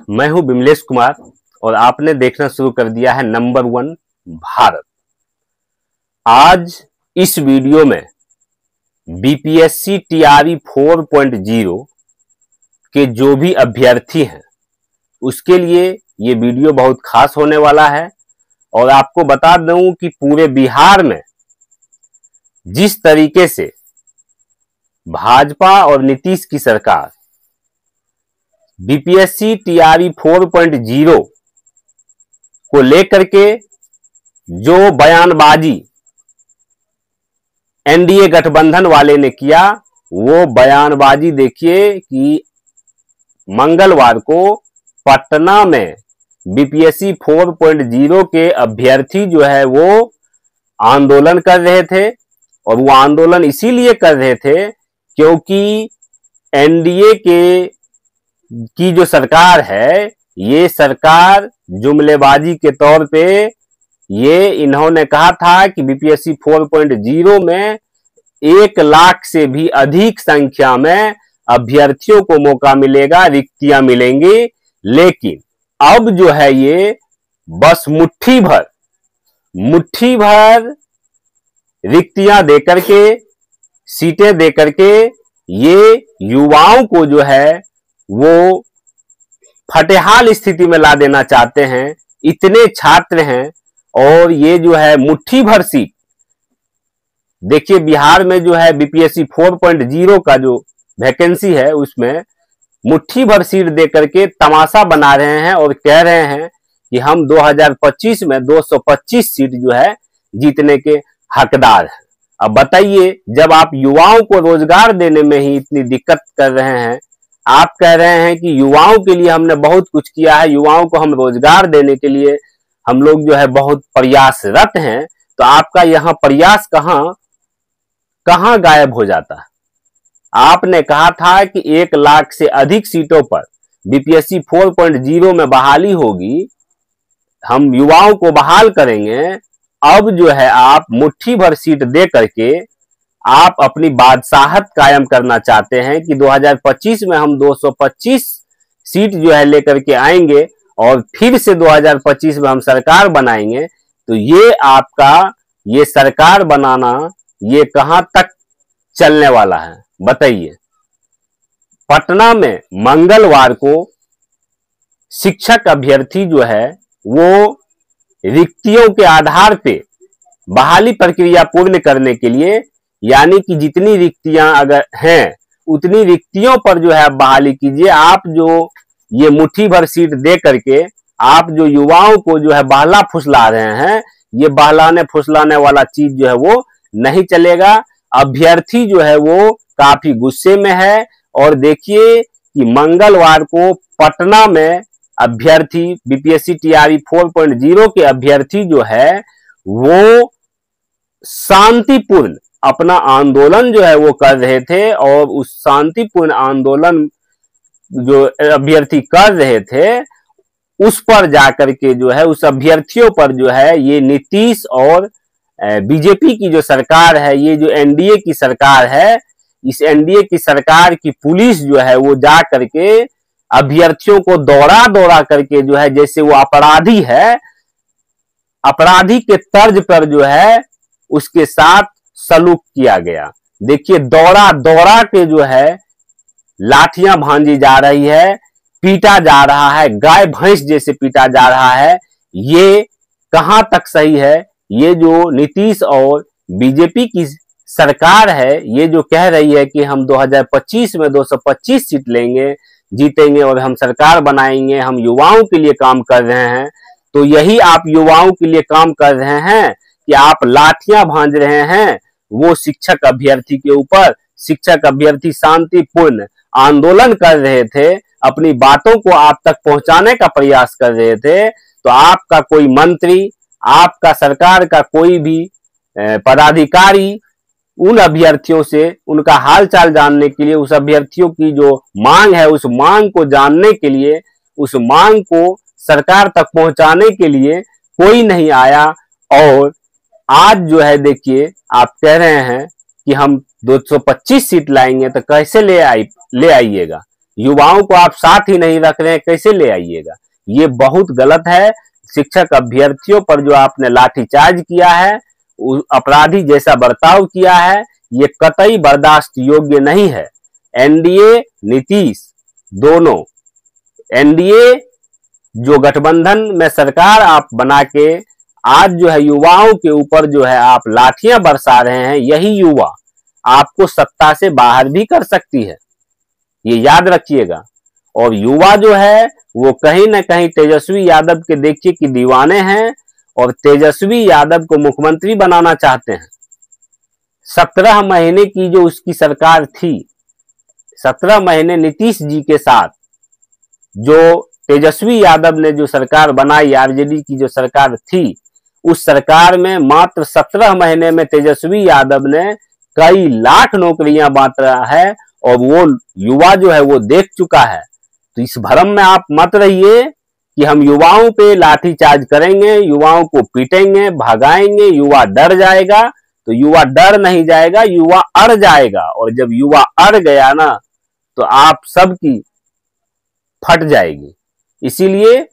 मैं हूं विमलेश कुमार और आपने देखना शुरू कर दिया है नंबर 1 भारत। आज इस वीडियो में बीपीएससी टीआरई 4.0 के जो भी अभ्यर्थी हैं उसके लिए ये वीडियो बहुत खास होने वाला है। और आपको बता दूं कि पूरे बिहार में जिस तरीके से भाजपा और नीतीश की सरकार बीपीएससी टीआरई 4.0 को लेकर के जो बयानबाजी एनडीए गठबंधन वाले ने किया, वो बयानबाजी देखिए कि मंगलवार को पटना में बीपीएससी 4.0 के अभ्यर्थी जो है वो आंदोलन कर रहे थे। और वो आंदोलन इसीलिए कर रहे थे क्योंकि एनडीए की जो सरकार है, ये सरकार जुमलेबाजी के तौर पे ये इन्होंने कहा था कि बीपीएससी 4.0 में 1 लाख से भी अधिक संख्या में अभ्यर्थियों को मौका मिलेगा, रिक्तियां मिलेंगी। लेकिन अब जो है ये बस मुट्ठी भर रिक्तियां देकर के, सीटें देकर के ये युवाओं को जो है वो फटेहाल स्थिति में ला देना चाहते हैं। इतने छात्र हैं और ये जो है मुट्ठी भर सीट, देखिए बिहार में जो है बीपीएससी 4.0 का जो वैकेंसी है उसमें मुट्ठी भर सीट देकर के तमाशा बना रहे हैं और कह रहे हैं कि हम 2025 में 225 सीट जो है जीतने के हकदार हैं। अब बताइए, जब आप युवाओं को रोजगार देने में ही इतनी दिक्कत कर रहे हैं, आप कह रहे हैं कि युवाओं के लिए हमने बहुत कुछ किया है, युवाओं को हम रोजगार देने के लिए हम लोग जो है बहुत प्रयासरत हैं, तो आपका यहाँ प्रयास कहां गायब हो जाता है। आपने कहा था कि 1 लाख से अधिक सीटों पर बीपीएससी 4.0 में बहाली होगी, हम युवाओं को बहाल करेंगे। अब जो है आप मुट्ठी भर सीट दे करके आप अपनी बादशाहत कायम करना चाहते हैं कि 2025 में हम 225 सीट जो है लेकर के आएंगे और फिर से 2025 में हम सरकार बनाएंगे। तो ये आपका ये सरकार बनाना ये कहां तक चलने वाला है बताइए। पटना में मंगलवार को शिक्षक अभ्यर्थी जो है वो रिक्तियों के आधार पे बहाली प्रक्रिया पूर्ण करने के लिए, यानी कि जितनी रिक्तियां अगर हैं उतनी रिक्तियों पर जो है बहाली कीजिए। आप जो ये मुट्ठी भर सीट दे करके आप जो युवाओं को जो है बहला फुसला रहे हैं, ये बहलाने फुसलाने वाला चीज जो है वो नहीं चलेगा। अभ्यर्थी जो है वो काफी गुस्से में है और देखिए कि मंगलवार को पटना में अभ्यर्थी बीपीएससी टीआरई 4.0 के अभ्यर्थी जो है वो शांतिपूर्ण अपना आंदोलन जो है वो कर रहे थे। और उस शांतिपूर्ण आंदोलन जो अभ्यर्थी कर रहे थे उस पर जाकर के जो है उस अभ्यर्थियों पर जो है ये नीतीश और बीजेपी की जो सरकार है, ये जो एनडीए की सरकार है, इस एनडीए की सरकार की पुलिस जो है वो जा करके अभ्यर्थियों को दौड़ा करके जो है जैसे वो अपराधी है, अपराधी के तर्ज पर जो है उसके साथ सलूक किया गया। देखिए दौड़ा के जो है लाठियां भांजी जा रही है, पीटा जा रहा है, गाय भैंस जैसे पीटा जा रहा है। ये कहां तक सही है? ये जो नीतीश और बीजेपी की सरकार है, ये जो कह रही है कि हम 2025 में 225 सीट लेंगे, जीतेंगे और हम सरकार बनाएंगे, हम युवाओं के लिए काम कर रहे हैं, तो यही आप युवाओं के लिए काम कर रहे हैं कि आप लाठियां भांज रहे हैं वो शिक्षक अभ्यर्थी के ऊपर। शिक्षक अभ्यर्थी शांतिपूर्ण आंदोलन कर रहे थे, अपनी बातों को आप तक पहुंचाने का प्रयास कर रहे थे, तो आपका कोई मंत्री, आपका सरकार का कोई भी पदाधिकारी उन अभ्यर्थियों से उनका हालचाल जानने के लिए, उस अभ्यर्थियों की जो मांग है उस मांग को जानने के लिए, उस मांग को सरकार तक पहुंचाने के लिए कोई नहीं आया। और आज जो है देखिए आप कह रहे हैं कि हम 225 सीट लाएंगे, तो कैसे ले आइएगा? युवाओं को आप साथ ही नहीं रख रहे हैं, कैसे ले आइएगा? ये बहुत गलत है। शिक्षक अभ्यर्थियों पर जो आपने लाठीचार्ज किया है, अपराधी जैसा बर्ताव किया है, ये कतई बर्दाश्त योग्य नहीं है। एनडीए नीतीश दोनों, एनडीए जो गठबंधन में सरकार आप बना के आज जो है युवाओं के ऊपर जो है आप लाठियां बरसा रहे हैं, यही युवा आपको सत्ता से बाहर भी कर सकती है, ये याद रखिएगा। और युवा जो है वो कहीं ना कहीं तेजस्वी यादव के देखिए कि दीवाने हैं और तेजस्वी यादव को मुख्यमंत्री बनाना चाहते हैं। 17 महीने की जो उसकी सरकार थी, 17 महीने नीतीश जी के साथ जो तेजस्वी यादव ने जो सरकार बनाई, आरजेडी की जो सरकार थी, उस सरकार में मात्र 17 महीने में तेजस्वी यादव ने कई लाख नौकरियां बांटा है और वो युवा जो है वो देख चुका है। तो इस भ्रम में आप मत रहिए कि हम युवाओं पे लाठीचार्ज करेंगे, युवाओं को पीटेंगे, भगाएंगे, युवा डर जाएगा। तो युवा डर नहीं जाएगा, युवा अड़ जाएगा। और जब युवा अड़ गया ना तो आप सबकी फट जाएगी। इसीलिए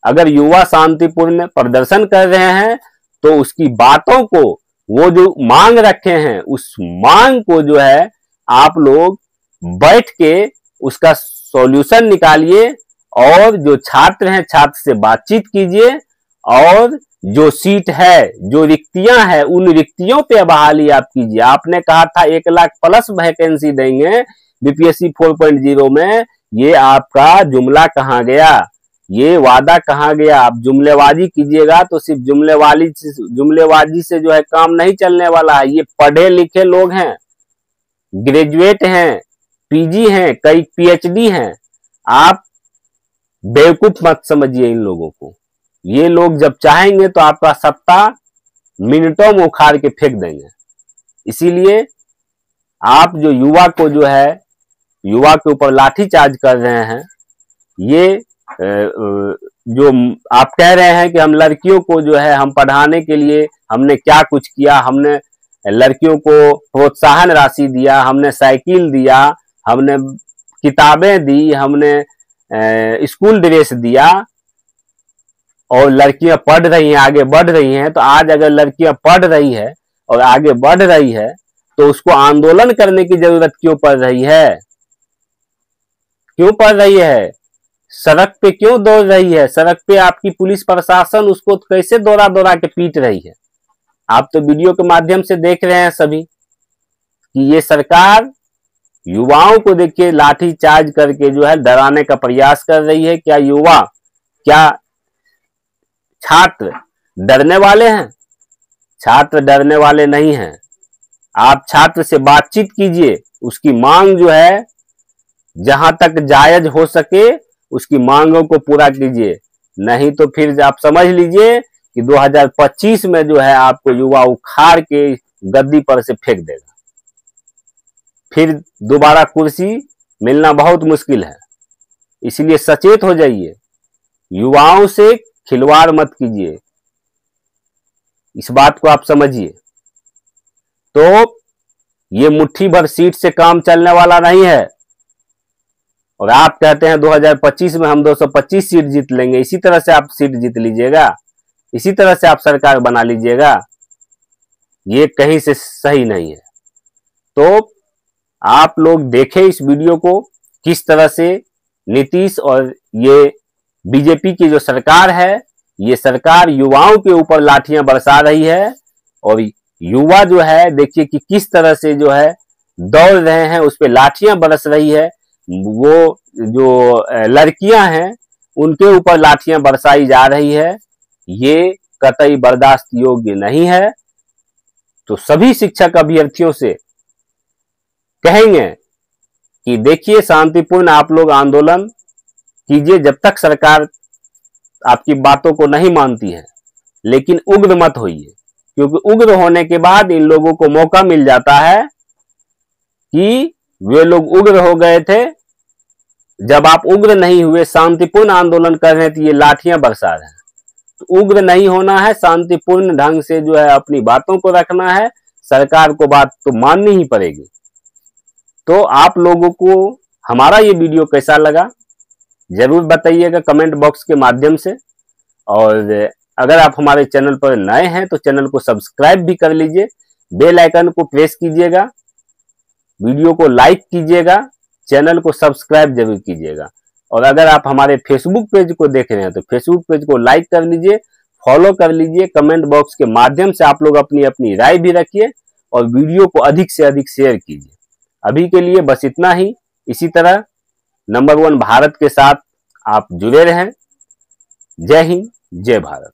अगर युवा शांतिपूर्ण प्रदर्शन कर रहे हैं तो उसकी बातों को, वो जो मांग रखे हैं उस मांग को जो है आप लोग बैठ के उसका सॉल्यूशन निकालिए और जो छात्र हैं छात्र से बातचीत कीजिए और जो सीट है, जो रिक्तियां हैं, उन रिक्तियों पे बहाली आप कीजिए। आपने कहा था 1 लाख प्लस वैकेंसी देंगे बीपीएससी 4.0 में, ये आपका जुमला कहां गया? ये वादा कहां गया? आप जुमलेबाजी कीजिएगा तो सिर्फ जुमलेबाजी से जो है काम नहीं चलने वाला है। ये पढ़े लिखे लोग हैं, ग्रेजुएट हैं, पीजी हैं, कई पीएचडी हैं। आप बेवकूफ मत समझिए इन लोगों को। ये लोग जब चाहेंगे तो आपका सत्ता मिनटों में उखाड़ के फेंक देंगे। इसीलिए आप जो युवा को जो है, युवा के ऊपर लाठीचार्ज कर रहे हैं, ये जो आप कह रहे हैं कि हम लड़कियों को जो है हम पढ़ाने के लिए हमने क्या कुछ किया, हमने लड़कियों को प्रोत्साहन राशि दिया, हमने साइकिल दिया, हमने किताबें दी, हमने स्कूल ड्रेस दिया और लड़कियां पढ़ रही हैं, आगे बढ़ रही हैं। तो आज अगर लड़कियां पढ़ रही है और आगे बढ़ रही है तो उसको आंदोलन करने की जरूरत क्यों पड़ रही है? क्यों पड़ रही है? सड़क पे क्यों दौड़ रही है? सड़क पे आपकी पुलिस प्रशासन उसको कैसे दौड़ा दौड़ा के पीट रही है? आप तो वीडियो के माध्यम से देख रहे हैं सभी कि ये सरकार युवाओं को देखिए लाठी चार्ज करके जो है डराने का प्रयास कर रही है। क्या युवा, क्या छात्र डरने वाले हैं? छात्र डरने वाले नहीं हैं। आप छात्र से बातचीत कीजिए, उसकी मांग जो है जहां तक जायज हो सके उसकी मांगों को पूरा कीजिए। नहीं तो फिर आप समझ लीजिए कि 2025 में जो है आपको युवा उखाड़ के गद्दी पर से फेंक देगा। फिर दोबारा कुर्सी मिलना बहुत मुश्किल है। इसलिए सचेत हो जाइए, युवाओं से खिलवाड़ मत कीजिए, इस बात को आप समझिए। तो ये मुट्ठी भर सीट से काम चलने वाला नहीं है। और आप कहते हैं 2025 में हम 225 सीट जीत लेंगे, इसी तरह से आप सीट जीत लीजिएगा, इसी तरह से आप सरकार बना लीजिएगा, ये कहीं से सही नहीं है। तो आप लोग देखें इस वीडियो को, किस तरह से नीतीश और ये बीजेपी की जो सरकार है, ये सरकार युवाओं के ऊपर लाठियां बरसा रही है। और युवा जो है देखिए कि किस तरह से जो है दौड़ रहे हैं, उस पर लाठियां बरस रही है। वो जो लड़कियां हैं उनके ऊपर लाठियां बरसाई जा रही है। ये कतई बर्दाश्त योग्य नहीं है। तो सभी शिक्षक अभ्यर्थियों से कहेंगे कि देखिए शांतिपूर्ण आप लोग आंदोलन कीजिए जब तक सरकार आपकी बातों को नहीं मानती है, लेकिन उग्र मत होइए, क्योंकि उग्र होने के बाद इन लोगों को मौका मिल जाता है कि वे लोग उग्र हो गए थे। जब आप उग्र नहीं हुए, शांतिपूर्ण आंदोलन कर रहे थे, ये लाठियां बरसा रहे हैं। तो उग्र नहीं होना है, शांतिपूर्ण ढंग से जो है अपनी बातों को रखना है। सरकार को बात तो माननी ही पड़ेगी। तो आप लोगों को हमारा ये वीडियो कैसा लगा जरूर बताइएगा कमेंट बॉक्स के माध्यम से। और अगर आप हमारे चैनल पर नए हैं तो चैनल को सब्सक्राइब भी कर लीजिए, बेल आइकन को प्रेस कीजिएगा, वीडियो को लाइक कीजिएगा, चैनल को सब्सक्राइब जरूर कीजिएगा। और अगर आप हमारे फेसबुक पेज को देख रहे हैं तो फेसबुक पेज को लाइक कर लीजिए, फॉलो कर लीजिए। कमेंट बॉक्स के माध्यम से आप लोग अपनी अपनी राय भी रखिए और वीडियो को अधिक से अधिक शेयर कीजिए। अभी के लिए बस इतना ही। इसी तरह नंबर 1 भारत के साथ आप जुड़े रहें। जय हिंद, जय भारत।